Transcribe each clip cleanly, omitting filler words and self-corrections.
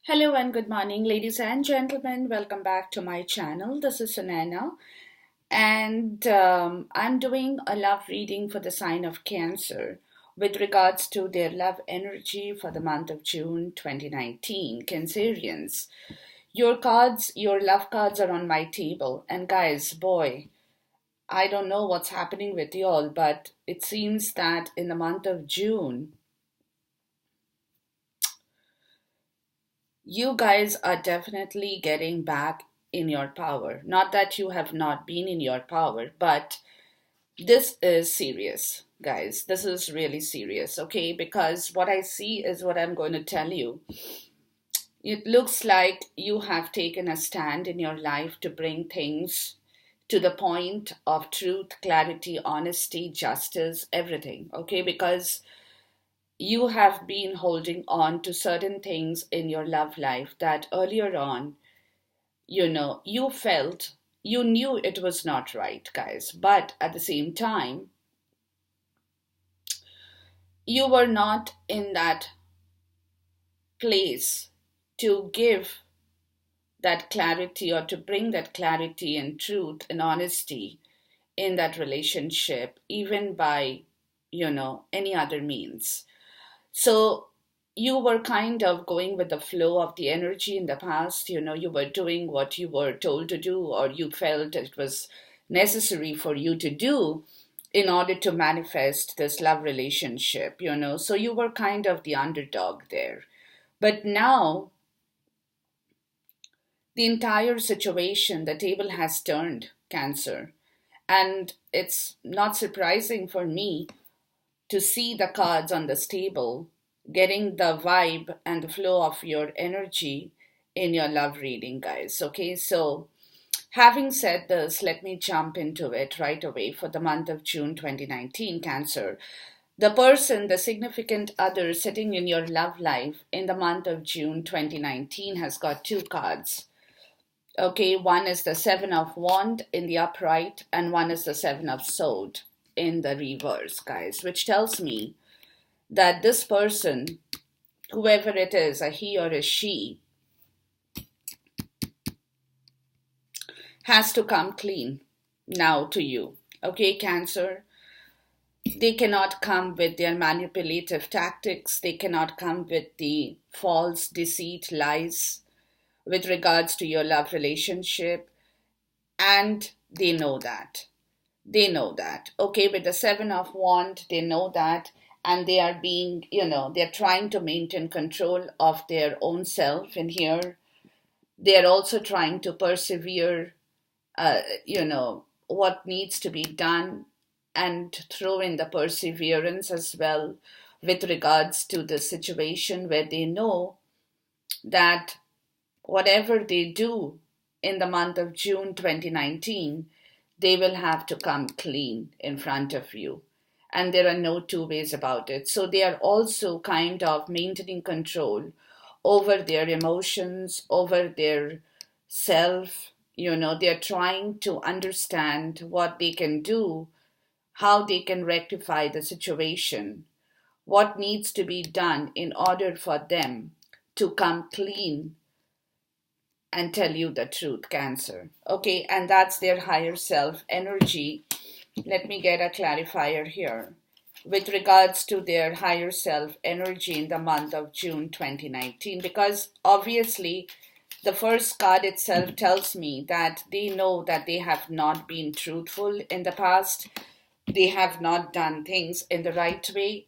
Hello and good morning, ladies and gentlemen. Welcome back to my channel. This is Sunana, and I'm doing a love reading for the sign of Cancer with regards to their love energy for the month of June 2019. Cancerians, your love cards are on my table, and guys, boy, I don't know what's happening with y'all, but it seems that in the month of June, you guys are definitely getting back in your power. Not that you have not been in your power, but this is serious, guys. This is really serious, okay? Because what I see is what I'm going to tell you. It looks like you have taken a stand in your life to bring things to the point of truth, clarity, honesty, justice, everything, okay? Because you have been holding on to certain things in your love life that earlier on, you felt, you knew it was not right, guys, but at the same time, you were not in that place to give that clarity or to bring that clarity and truth and honesty in that relationship, even by, any other means. So you were kind of going with the flow of the energy in the past. You were doing what you were told to do, or you felt it was necessary for you to do in order to manifest this love relationship. So you were kind of the underdog there. But now, the entire situation, the table has turned, Cancer. And it's not surprising for me to see the cards on this table, getting the vibe and the flow of your energy in your love reading, guys. Okay, so having said this, let me jump into it right away for the month of June 2019, Cancer. The person, the significant other sitting in your love life in the month of June 2019 has got two cards. Okay, one is the Seven of Wand in the upright, and one is the Seven of Sword in the reverse, guys, which tells me that this person, whoever it is, a he or a she, has to come clean now to you. Okay, Cancer? They cannot come with their manipulative tactics. They cannot come with the false deceit, lies with regards to your love relationship. And they know that. They know that. Okay, with the Seven of Wand, they know that. And they are being, they're trying to maintain control of their own self. And here, they're also trying to persevere, what needs to be done and throw in the perseverance as well with regards to the situation where they know that whatever they do in the month of June 2019, they will have to come clean in front of you. And there are no two ways about it. So they are also kind of maintaining control over their emotions, over their self. They're trying to understand what they can do, how they can rectify the situation, what needs to be done in order for them to come clean and tell you the truth, Cancer. Okay, and that's their higher self energy. Let me get a clarifier here. With regards to their higher self energy in the month of June 2019, because obviously the first card itself tells me that they know that they have not been truthful in the past. They have not done things in the right way.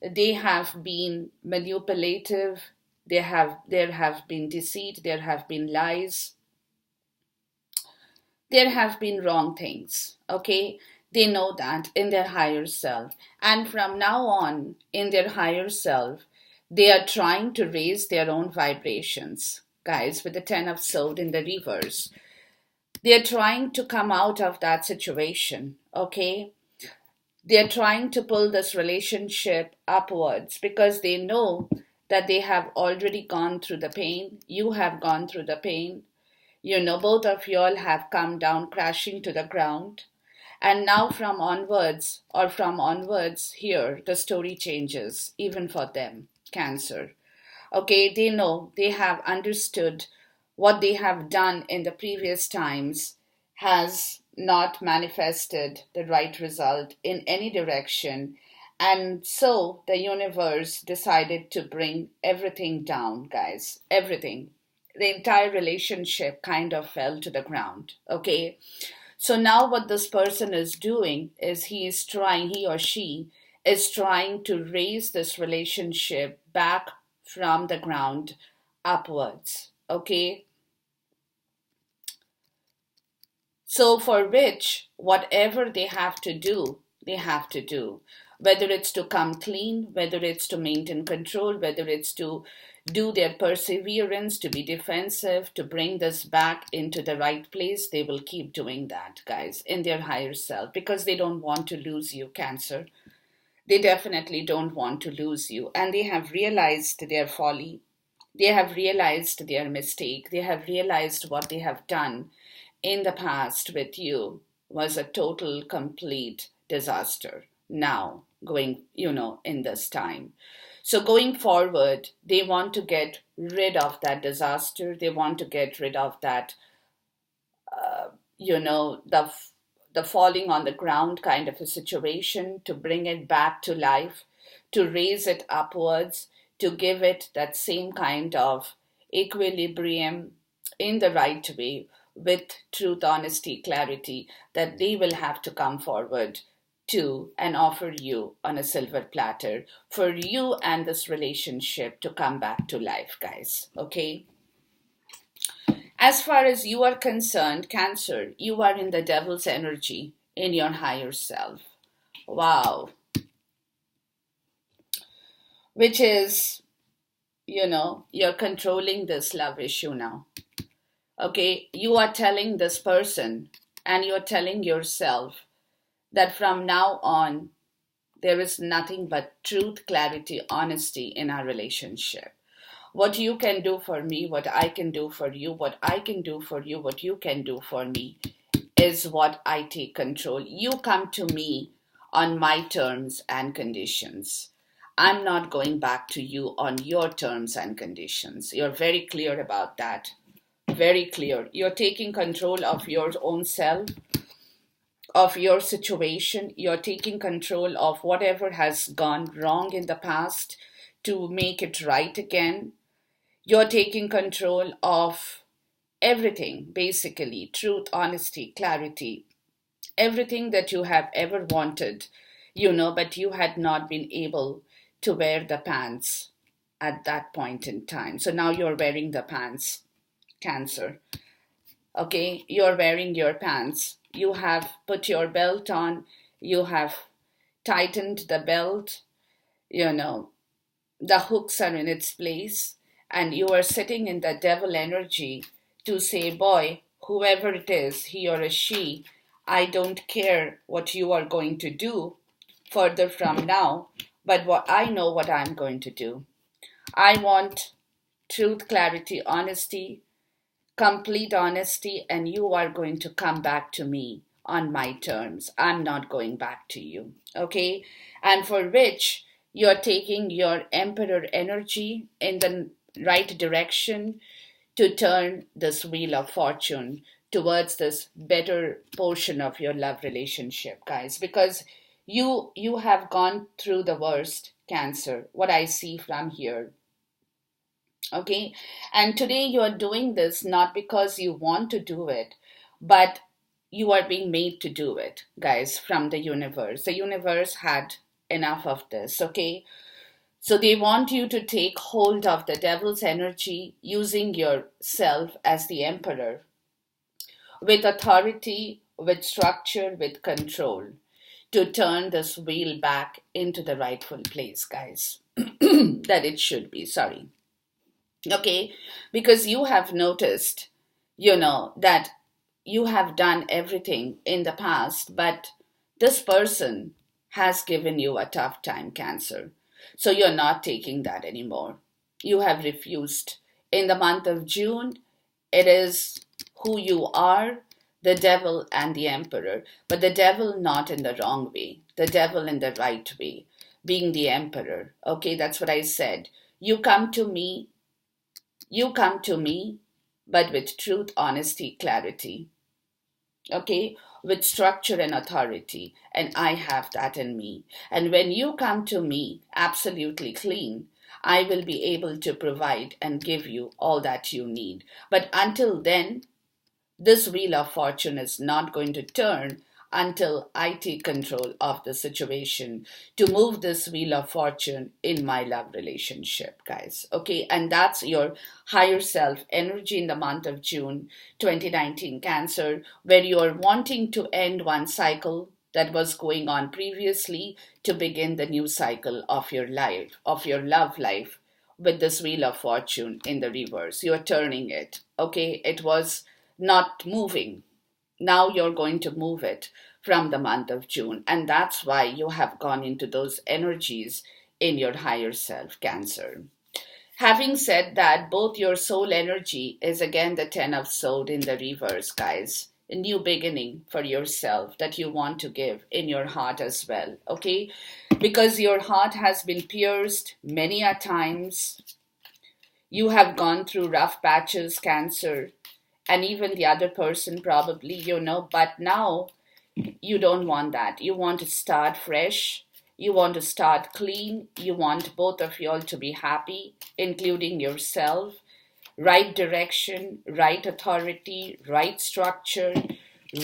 They have been manipulative. There have been deceit. There have been lies. There have been wrong things. Okay, they know that in their higher self, and from now on, in their higher self, they are trying to raise their own vibrations, guys. With the Ten of Swords in the reverse, they are trying to come out of that situation. Okay, they're trying to pull this relationship upwards because they know that they have already gone through the pain. You have gone through the pain. Both of you all have come down crashing to the ground. And now from onwards, here, the story changes, even for them, Cancer. Okay, they know, they have understood what they have done in the previous times has not manifested the right result in any direction. And so the universe decided to bring everything down, guys. Everything. The entire relationship kind of fell to the ground. Okay. So now what this person is doing is he or she is trying to raise this relationship back from the ground upwards. Okay. So for which, whatever they have to do, they have to do. Whether it's to come clean, whether it's to maintain control, whether it's to do their perseverance, to be defensive, to bring this back into the right place, they will keep doing that, guys, in their higher self, because they don't want to lose you, Cancer. They definitely don't want to lose you. And they have realized their folly. They have realized their mistake. They have realized what they have done in the past with you was a total, complete disaster. Now, going, in this time. So, going forward, they want to get rid of that disaster. They want to get rid of that, you know, the the falling on the ground kind of a situation, to bring it back to life, to raise it upwards, to give it that same kind of equilibrium in the right way, with truth, honesty, clarity, that they will have to come forward to and offer you on a silver platter for you and this relationship to come back to life, guys. Okay? As far as you are concerned, Cancer, you are in the devil's energy in your higher self. Wow. Which is, you're controlling this love issue now. Okay, you are telling this person and you're telling yourself that from now on, there is nothing but truth, clarity, honesty in our relationship. What you can do for me, what I can do for you, what I can do for you, what you can do for me is what I take control. You come to me on my terms and conditions. I'm not going back to you on your terms and conditions. You're very clear about that. Very clear. You're taking control of your own self, of your situation. You're taking control of whatever has gone wrong in the past to make it right again. You're taking control of everything, basically truth, honesty, clarity, everything that you have ever wanted, but you had not been able to wear the pants at that point in time. So now you're wearing the pants, Cancer. Okay, you're wearing your pants. You have put your belt on, you have tightened the belt, you know, the hooks are in its place, and you are sitting in the devil energy to say, boy, whoever it is, he or a she, I don't care what you are going to do further from now, but what I know what I'm going to do. I want truth, clarity, honesty, complete honesty, and you are going to come back to me on my terms. I'm not going back to you. Okay? And for which you're taking your emperor energy in the right direction to turn this wheel of fortune towards this better portion of your love relationship, guys, because you have gone through the worst, Cancer, what I see from here. Okay, and today you are doing this not because you want to do it, but you are being made to do it, guys, from the universe. The universe had enough of this. Okay, so they want you to take hold of the devil's energy using yourself as the emperor, with authority, with structure, with control, to turn this wheel back into the rightful place, guys, that it should be. Sorry. Okay, because you have noticed, that you have done everything in the past, but this person has given you a tough time, Cancer. So you're not taking that anymore. You have refused. In the month of June, it is who you are, the devil and the emperor, but the devil not in the wrong way, the devil in the right way, being the emperor. Okay, that's what I said. You come to me, you come to me, but with truth, honesty, clarity, okay, with structure and authority, and I have that in me. And when you come to me absolutely clean, I will be able to provide and give you all that you need. But until then, this wheel of fortune is not going to turn until I take control of the situation to move this wheel of fortune in my love relationship, guys. Okay, and that's your higher self energy in the month of June 2019, Cancer, where you are wanting to end one cycle that was going on previously to begin the new cycle of your life, of your love life with this wheel of fortune in the reverse. You're turning it. Okay, it was not moving. Now you're going to move it from the month of June. And that's why you have gone into those energies in your higher self, Cancer. Having said that, both your soul energy is again the Ten of Swords in the reverse, guys. A new beginning for yourself that you want to give in your heart as well, okay? Because your heart has been pierced many a times. You have gone through rough patches, Cancer, and even the other person probably, but now you don't want that. You want to start fresh. You want to start clean. You want both of you all to be happy, including yourself. Right direction, right authority, right structure,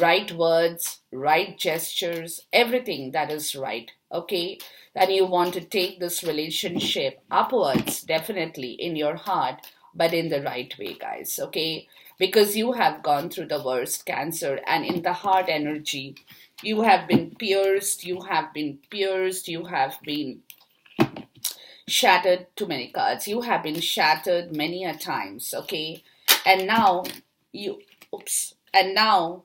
right words, right gestures, everything that is right. Okay? And you want to take this relationship upwards, definitely in your heart, but in the right way, guys. Okay? Because you have gone through the worst, Cancer, and in the heart energy, you have been pierced, you have been pierced, you have been shattered. Too many cards. You have been shattered many a times, okay? And now you, oops, and now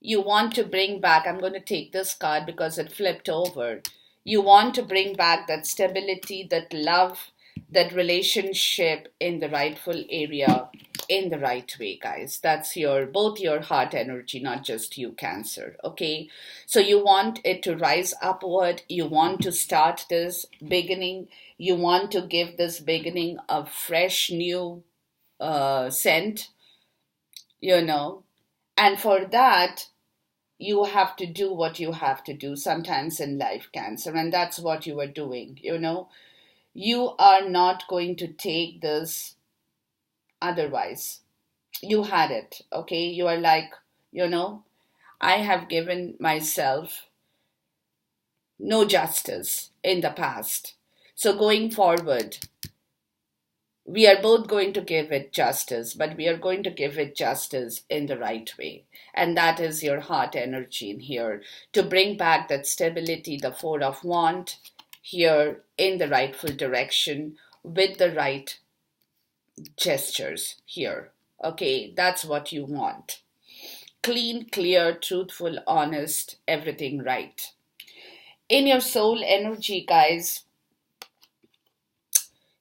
you want to bring back, I'm going to take this card because it flipped over. You want to bring back that stability, that love, that relationship in the rightful area, in the right way, guys. That's your, both your heart energy, not just you, Cancer, okay? So you want it to rise upward. You want to start this beginning. You want to give this beginning a fresh new scent, you know. And for that, you have to do what you have to do sometimes in life, Cancer. And that's what you are doing, you know. You are not going to take this otherwise. You had it, okay? You are like, you know, I have given myself no justice in the past. So going forward, we are both going to give it justice, but we are going to give it justice in the right way. And that is your heart energy in here to bring back that stability, the Four of Wands here in the rightful direction with the right gestures here. Okay, that's what you want. Clean, clear, truthful, honest, everything right. In your soul energy, guys,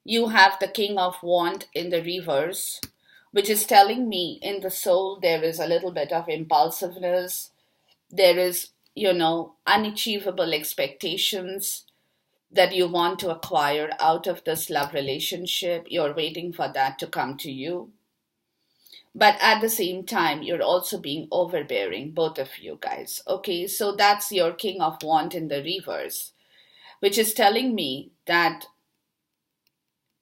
you have the King of Wands in the reverse, which is telling me in the soul there is a little bit of impulsiveness. There is, unachievable expectations that you want to acquire out of this love relationship. You're waiting for that to come to you. But at the same time, you're also being overbearing, both of you guys. Okay, so that's your King of Wands in the reverse, which is telling me that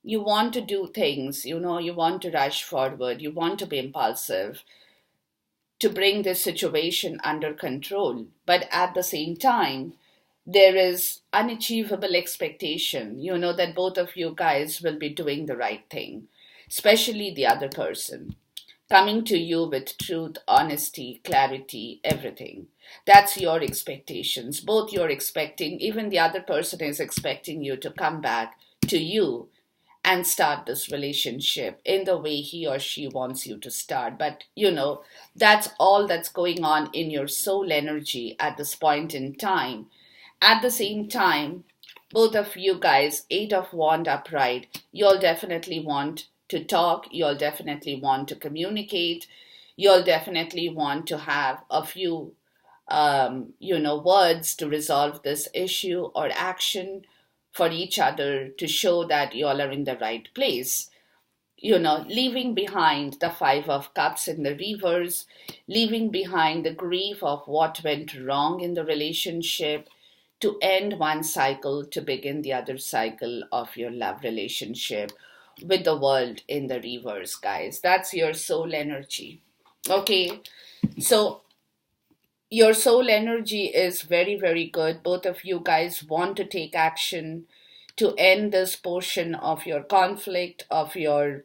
you want to do things, you want to rush forward, you want to be impulsive to bring this situation under control. But at the same time, there is unachievable expectation, that both of you guys will be doing the right thing, especially the other person coming to you with truth, honesty, clarity, everything. That's your expectations. Both you're expecting, even the other person is expecting you to come back to you and start this relationship in the way he or she wants you to start. But that's all that's going on in your soul energy at this point in time. At the same time, both of you guys, Eight of Wands upright, you'll definitely want to talk, you'll definitely want to communicate, you'll definitely want to have a few words to resolve this issue or action for each other to show that you all are in the right place. Leaving behind the Five of Cups in the reverse, leaving behind the grief of what went wrong in the relationship, to end one cycle to begin the other cycle of your love relationship with the world in the reverse, guys. That's your soul energy. Okay, so your soul energy is very, very good. Both of you guys want to take action to end this portion of your conflict, of your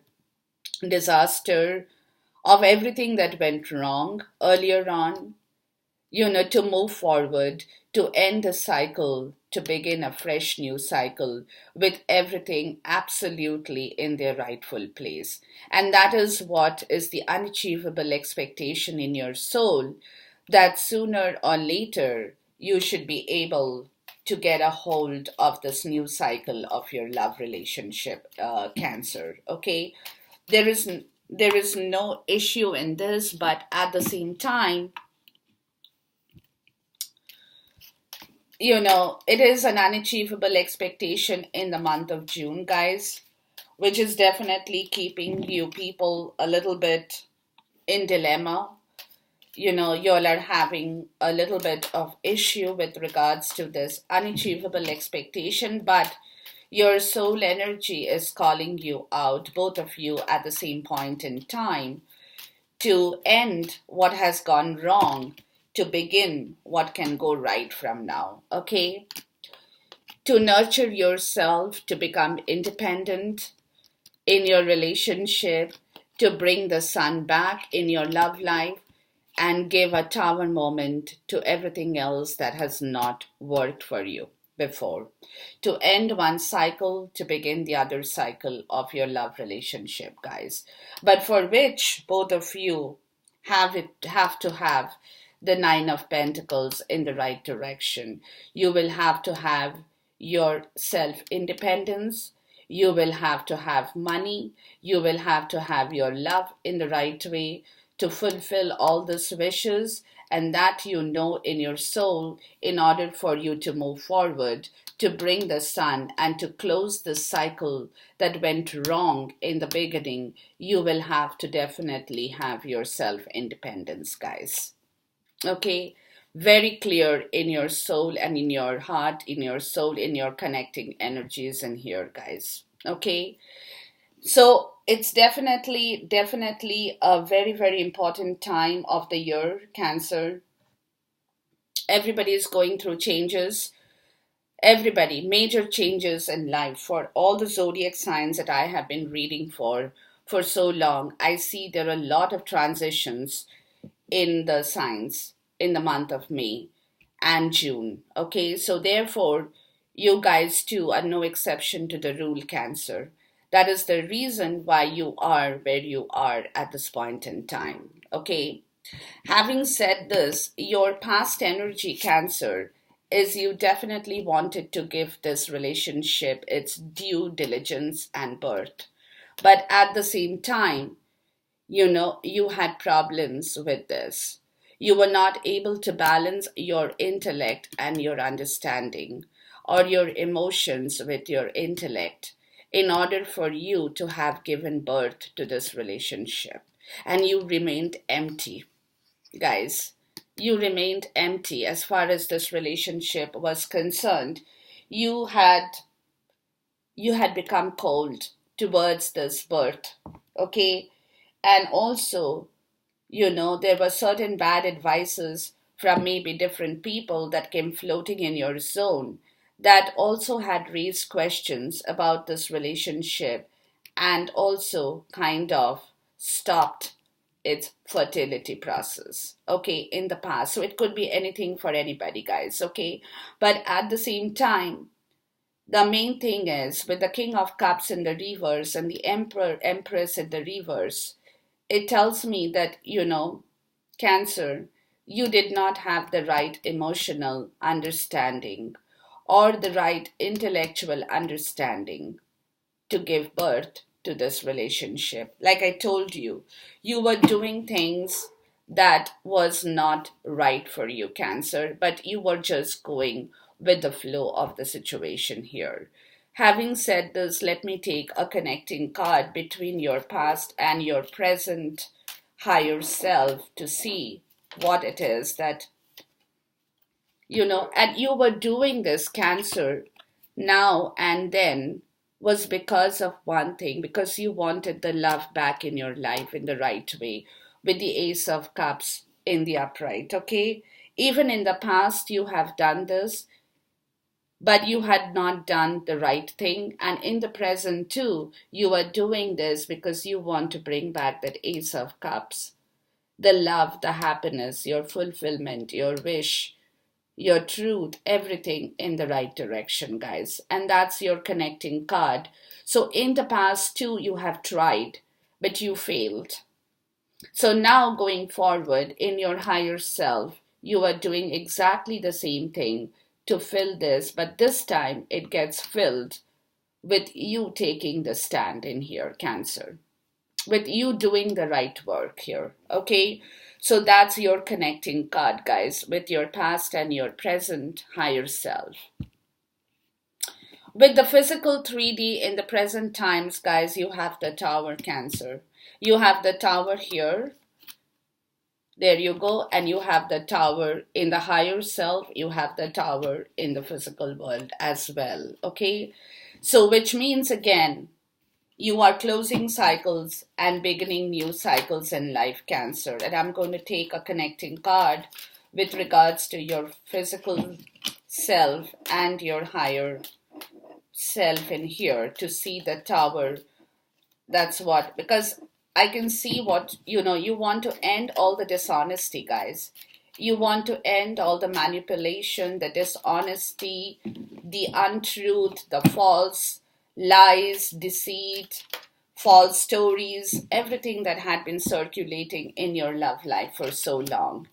disaster, of everything that went wrong earlier on, to move forward, to end the cycle, to begin a fresh new cycle with everything absolutely in their rightful place. And that is what is the unachievable expectation in your soul, that sooner or later you should be able to get a hold of this new cycle of your love relationship, Cancer. Okay, there is no issue in this, but at the same time, it is an unachievable expectation in the month of June, guys, which is definitely keeping you people a little bit in dilemma. Y'all are having a little bit of issue with regards to this unachievable expectation, but your soul energy is calling you out, both of you at the same point in time, to end what has gone wrong, to begin what can go right from now. Okay? To nurture yourself, to become independent in your relationship, to bring the sun back in your love life, and give a tower moment to everything else that has not worked for you before. To end one cycle to begin the other cycle of your love relationship, guys. But for which both of you have to have the Nine of Pentacles in the right direction. You will have to have your self independence. You will have to have money. You will have to have your love in the right way to fulfill all these wishes, and that in your soul, in order for you to move forward, to bring the sun and to close the cycle that went wrong in the beginning, you will have to definitely have your self independence, guys. Okay? Very clear in your soul and in your heart, in your soul, in your connecting energies in here, guys. Okay? So it's definitely a very, very important time of the year, Cancer. Everybody is going through changes. Everybody, major changes in life. For all the zodiac signs that I have been reading for so long, I see there are a lot of transitions in the signs in the month of May and June. Okay, so therefore, you guys too are no exception to the rule, Cancer. That is the reason why you are where you are at this point in time. Okay, having said this, your past energy, Cancer, is you definitely wanted to give this relationship its due diligence and birth. But at the same time, you had problems with this. You were not able to balance your intellect and your understanding, or your emotions with your intellect, in order for you to have given birth to this relationship. And you remained empty, guys. You remained empty as far as this relationship was concerned. You had you had become cold towards this birth. Okay, and also, there were certain bad advices from maybe different people that came floating in your zone, that also had raised questions about this relationship, and also kind of stopped its fertility process, okay, in the past. So it could be anything for anybody, guys, okay? But at the same time, the main thing is, with the King of Cups in the reverse and the Emperor, Empress in the reverse, it tells me that, Cancer, you did not have the right emotional understanding or the right intellectual understanding to give birth to this relationship. Like I told you, you were doing things that was not right for you, Cancer, but you were just going with the flow of the situation here. Having said this, let me take a connecting card between your past and your present higher self to see what it is that, and you were doing this, Cancer, now and then, was because of one thing, because you wanted the love back in your life in the right way, with the Ace of Cups in the upright, okay? Even in the past, you have done this, but you had not done the right thing. And in the present, too, you are doing this because you want to bring back that Ace of Cups, the love, the happiness, your fulfillment, your wish, your truth, everything in the right direction, guys. And that's your connecting card. So in the past, too, you have tried, but you failed. So now going forward in your higher self, you are doing exactly the same thing to fill this, but this time it gets filled with you taking the stand in here, Cancer, with you doing the right work here, okay? So that's your connecting card, guys, with your past and your present higher self. With the physical 3D in the present times, guys, you have the Tower, Cancer. You have the Tower here. There you go. And you have the Tower in the higher self. You have the Tower in the physical world as well, okay? So which means, again, you are closing cycles and beginning new cycles in life, Cancer. And I'm going to take a connecting card with regards to your physical self and your higher self in here to see the Tower. That's what, because I can see what, you want to end all the dishonesty, guys. You want to end all the manipulation, the dishonesty, the untruth, the false lies, deceit, false stories, everything that had been circulating in your love life for so long.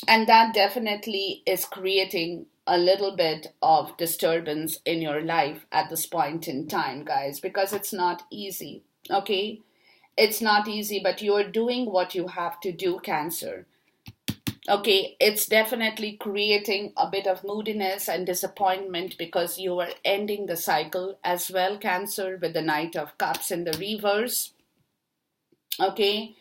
And that definitely is creating a little bit of disturbance in your life at this point in time, guys, because it's not easy, okay? It's not easy, but you're doing what you have to do, Cancer. Okay, it's definitely creating a bit of moodiness and disappointment because you are ending the cycle as well, Cancer, with the Knight of Cups in the reverse. Okay,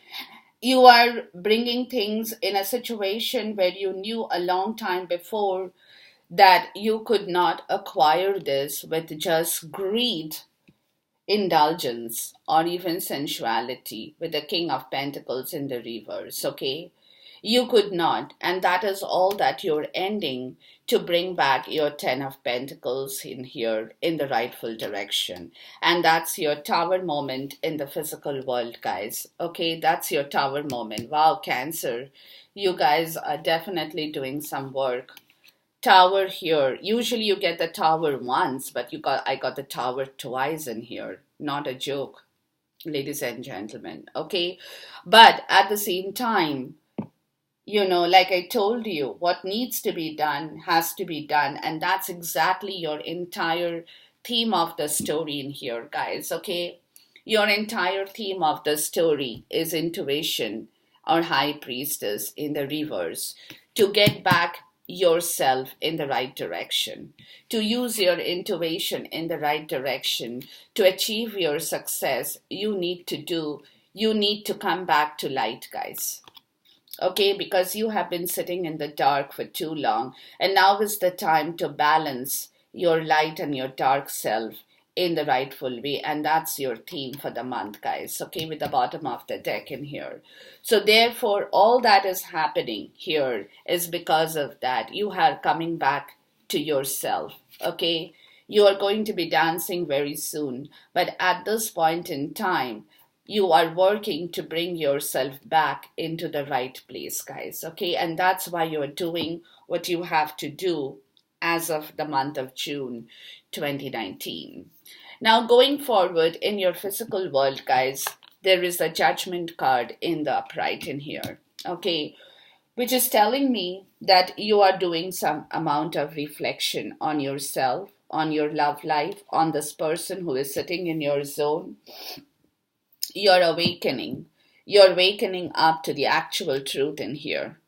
you are bringing things in a situation where you knew a long time before that you could not acquire this with just greed, indulgence, or even sensuality with the King of Pentacles in the reverse, okay? You could not, and that is all that you're ending to bring back your Ten of Pentacles in here in the rightful direction. And that's your Tower moment in the physical world, guys. Okay, that's your Tower moment. Wow, Cancer, you guys are definitely doing some work. Tower here. Usually you get the Tower once, but I got the Tower twice in here. Not a joke, ladies and gentlemen. Okay, but at the same time, like I told you, what needs to be done has to be done. And that's exactly your entire theme of the story in here, guys. Okay. Your entire theme of the story is intuition or high priestess in the reverse to get back yourself in the right direction, to use your intuition in the right direction, to achieve your success. You need to come back to light, guys. Okay, because you have been sitting in the dark for too long, and now is the time to balance your light and your dark self in the rightful way. And that's your theme for the month, guys. Okay, with the bottom of the deck in here. So therefore, all that is happening here is because of that. You are coming back to yourself. Okay, you are going to be dancing very soon, but at this point in time, you are working to bring yourself back into the right place, guys. Okay, and that's why you're doing what you have to do as of the month of June 2019. Now, going forward in your physical world, guys, there is a Judgment card in the upright in here. Okay, which is telling me that you are doing some amount of reflection on yourself, on your love life, on this person who is sitting in your zone. You're awakening. You're wakening up to the actual truth in here.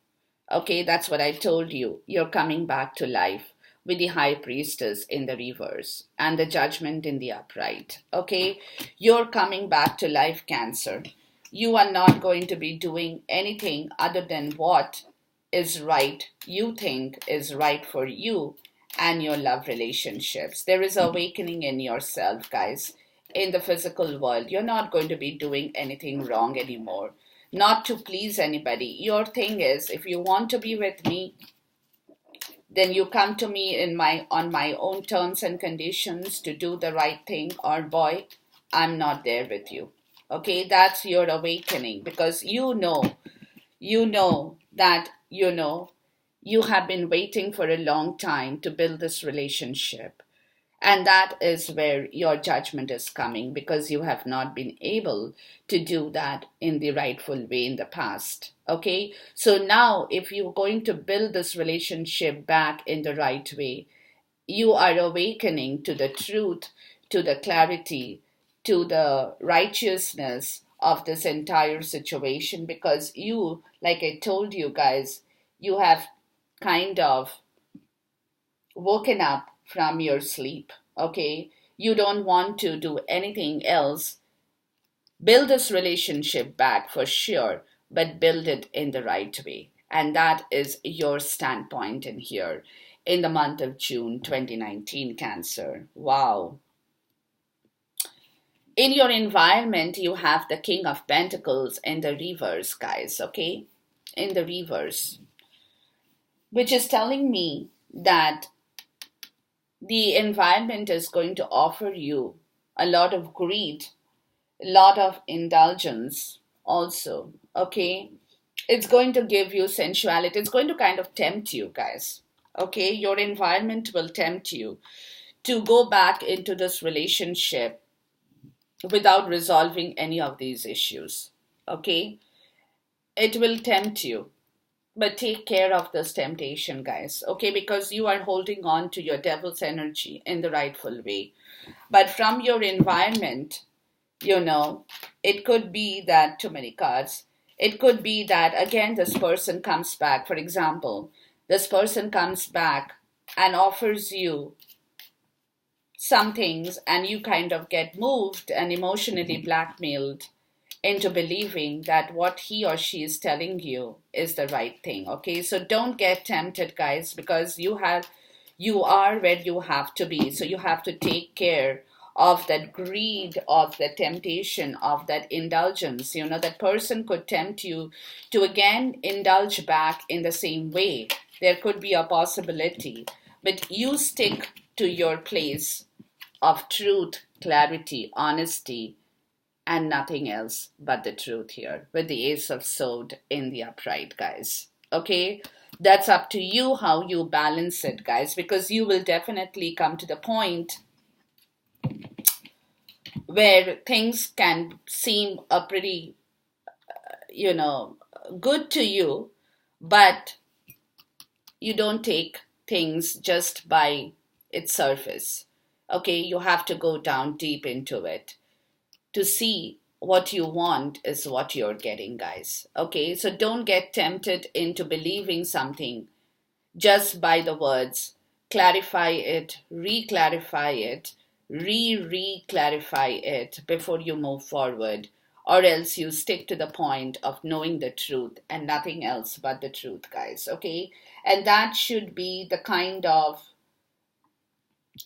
Okay, that's what I told you. You're coming back to life. with the high priestess in the reverse and the judgment in the upright. Okay, you're coming back to life, Cancer. You are not going to be doing anything other than what is right, you think is right for you and your love relationships. There is awakening in yourself, guys. In the physical world, you're not going to be doing anything wrong anymore, not to please anybody. Your thing is, if you want to be with me, then you come to me in my on my own terms and conditions to do the right thing, or boy, I'm not there with you. Okay, that's your awakening, because you know that you have been waiting for a long time to build this relationship. And that is where your judgment is coming, because you have not been able to do that in the rightful way in the past. Okay? So now, if you're going to build this relationship back in the right way, you are awakening to the truth, to the clarity, to the righteousness of this entire situation, because you, like I told you guys, you have kind of woken up from your sleep. Okay, you don't want to do anything else. Build this relationship back for sure, but build it in the right way. And that is your standpoint in here in the month of June 2019, Cancer. Wow. In your environment, you have the King of Pentacles in the reverse, guys, okay? In the reverse, which is telling me that the environment is going to offer you a lot of greed, a lot of indulgence also, okay? It's going to give you sensuality. It's going to kind of tempt you, guys, okay? Your environment will tempt you to go back into this relationship without resolving any of these issues, okay? It will tempt you. But take care of this temptation, guys, okay? Because you are holding on to your devil's energy in the rightful way. But from your environment, it could be that, too many cards, it could be that, again, this person comes back. For example, this person comes back and offers you some things, and you kind of get moved and emotionally blackmailed into believing that what he or she is telling you is the right thing. Okay, so don't get tempted, guys, because you are where you have to be. So you have to take care of that greed, of the temptation, of that indulgence. That person could tempt you to again indulge back in the same way. There could be a possibility, but you stick to your place of truth, clarity, honesty, and nothing else but the truth here, with the Ace of Sword in the upright, guys. Okay? That's up to you how you balance it, guys, because you will definitely come to the point where things can seem a pretty, good to you, but you don't take things just by its surface. Okay? You have to go down deep into it to see what you want is what you're getting, guys. Okay, so don't get tempted into believing something just by the words. Clarify it, re-clarify it, re-clarify it before you move forward, or else you stick to the point of knowing the truth and nothing else but the truth, guys. Okay, and that should be the kind of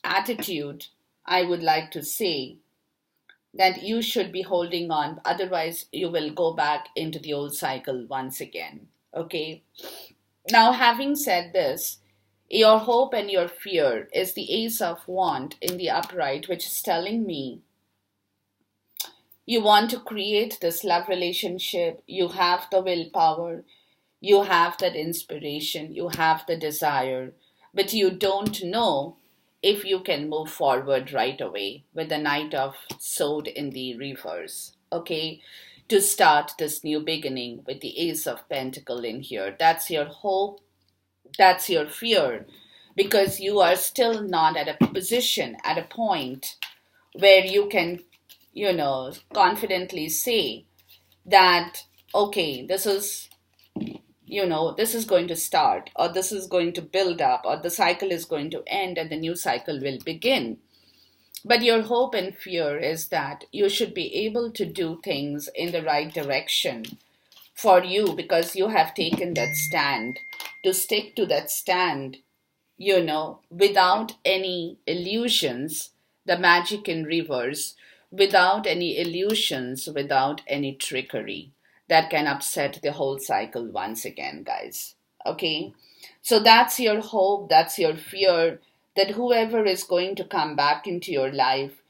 attitude I would like to say that you should be holding on. Otherwise, you will go back into the old cycle once again. Okay? Now, having said this, your hope and your fear is the Ace of Wands in the upright, which is telling me you want to create this love relationship. You have the willpower. You have that inspiration. You have the desire. But you don't know if you can move forward right away with the Knight of Sword in the reverse, okay? To start this new beginning with the Ace of Pentacle in here. That's your hope, that's your fear, because you are still not at a position, at a point where you can, confidently say that, okay, this is this is going to start, or this is going to build up, or the cycle is going to end and the new cycle will begin. But your hope and fear is that you should be able to do things in the right direction for you, because you have taken that stand, to stick to that stand, without any illusions, the magic in reverse, without any illusions, without any trickery that can upset the whole cycle once again, guys. Okay? So that's your hope, that's your fear, that whoever is going to come back into your life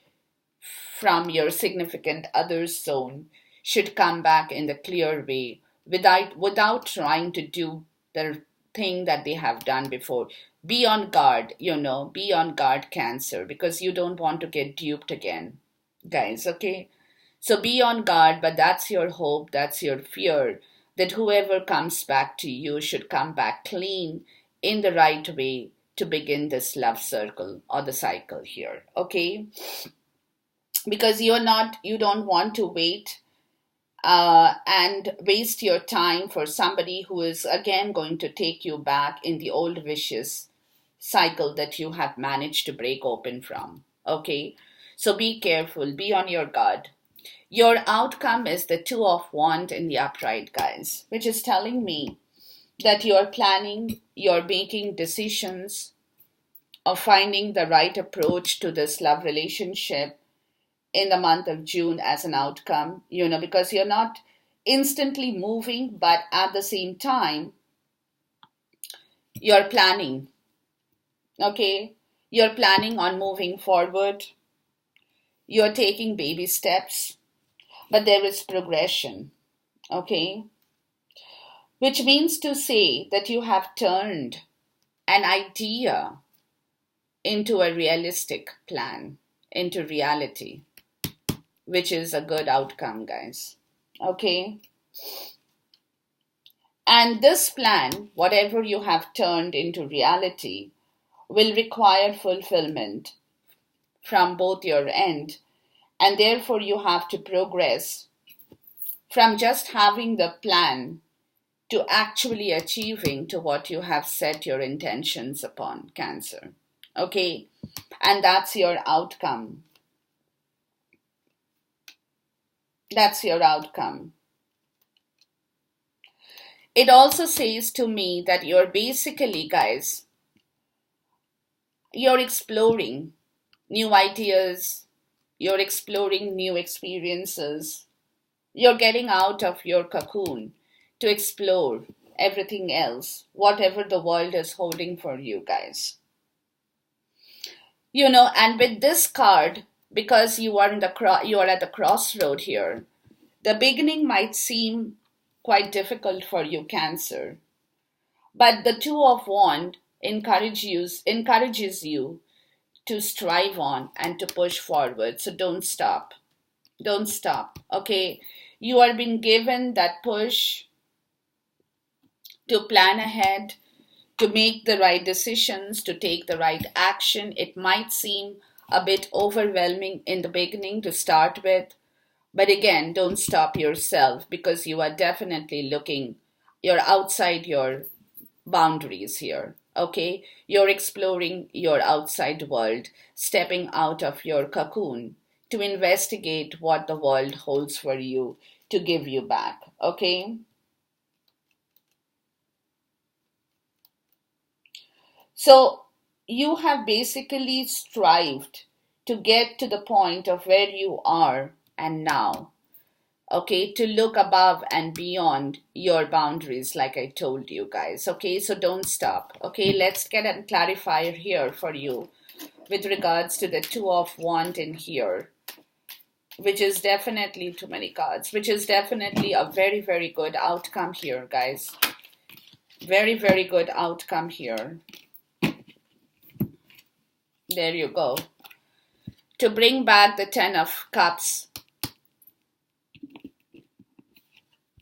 from your significant other's zone should come back in the clear way, without trying to do the thing that they have done before. Be on guard, be on guard, Cancer, because you don't want to get duped again, guys. Okay, so be on guard, but that's your hope, that's your fear, that whoever comes back to you should come back clean, in the right way, to begin this love circle or the cycle here. Okay, because you don't want to wait and waste your time for somebody who is again going to take you back in the old vicious cycle that you have managed to break open from. Okay, so be careful, be on your guard. Your outcome is the Two of Wands in the upright, guys, which is telling me that you're planning, you're making decisions of finding the right approach to this love relationship in the month of June as an outcome, because you're not instantly moving, but at the same time, you're planning. Okay, you're planning on moving forward, you're taking baby steps, but there is progression. Okay, which means to say that you have turned an idea into a realistic plan, into reality, which is a good outcome, guys. Okay? And this plan, whatever you have turned into reality, will require fulfillment from both your end, and therefore you have to progress from just having the plan to actually achieving to what you have set your intentions upon, Cancer. Okay? And that's your outcome. That's your outcome. It also says to me that you're basically, guys, you're exploring new ideas, you're exploring new experiences, you're getting out of your cocoon to explore everything else, whatever the world is holding for you, guys. And with this card, because you are you are at the crossroad here, the beginning might seem quite difficult for you, Cancer, but the Two of Wands encourages you to strive on and to push forward. So don't stop. Don't stop. Okay, you are being given that push to plan ahead, to make the right decisions, to take the right action. It might seem a bit overwhelming in the beginning to start with, but again, don't stop yourself, because you are definitely you're outside your boundaries here. Okay? You're exploring your outside world, stepping out of your cocoon to investigate what the world holds for you to give you back. Okay? So you have basically strived to get to the point of where you are and now. Okay, to look above and beyond your boundaries, like I told you guys. Okay, so don't stop. Okay, let's get a clarifier here for you with regards to the Two of Wands in here, which is definitely too many cards, which is definitely a very, very good outcome here, guys. Very, very good outcome here. There you go. To bring back the Ten of Cups,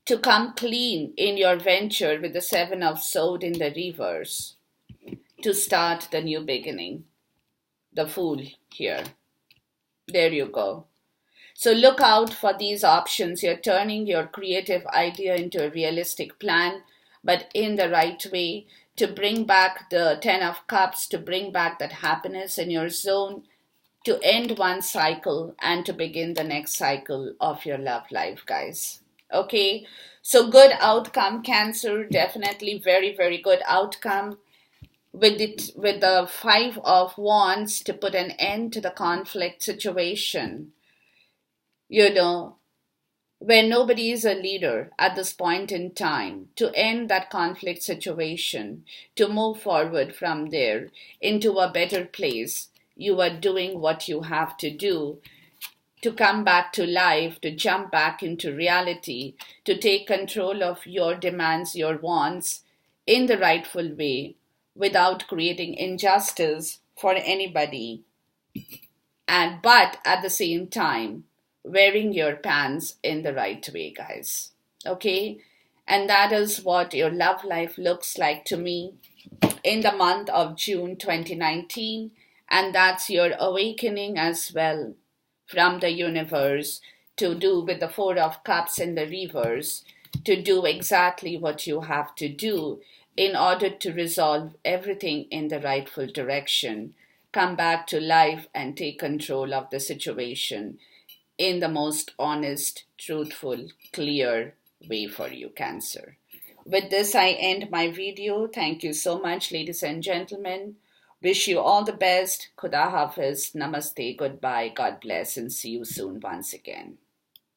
to come clean in your venture with the Seven of Swords in the reverse, to start the new beginning. The Fool here. There you go. So look out for these options. You're turning your creative idea into a realistic plan, but in the right way, to bring back the Ten of Cups, to bring back that happiness in your zone, to end one cycle and to begin the next cycle of your love life, guys. Okay, so good outcome, Cancer. Definitely very, very good outcome. With the Five of Wands, to put an end to the conflict situation, you know, where nobody is a leader at this point in time, to end that conflict situation, to move forward from there into a better place. You are doing what you have to do to come back to life, to jump back into reality, to take control of your demands, your wants in the rightful way without creating injustice for anybody, and but at the same time wearing your pants in the right way, guys. Okay, and that is what your love life looks like to me in the month of June 2019, and that's your awakening as well from the universe, to do with the Four of Cups in the reverse, to do exactly what you have to do in order to resolve everything in the rightful direction. Come back to life and take control of the situation in the most honest, truthful, clear way for you, Cancer. With this, I end my video. Thank you so much, ladies and gentlemen. Wish you all the best. Khuda Hafiz. Namaste. Goodbye. God bless. And see you soon once again.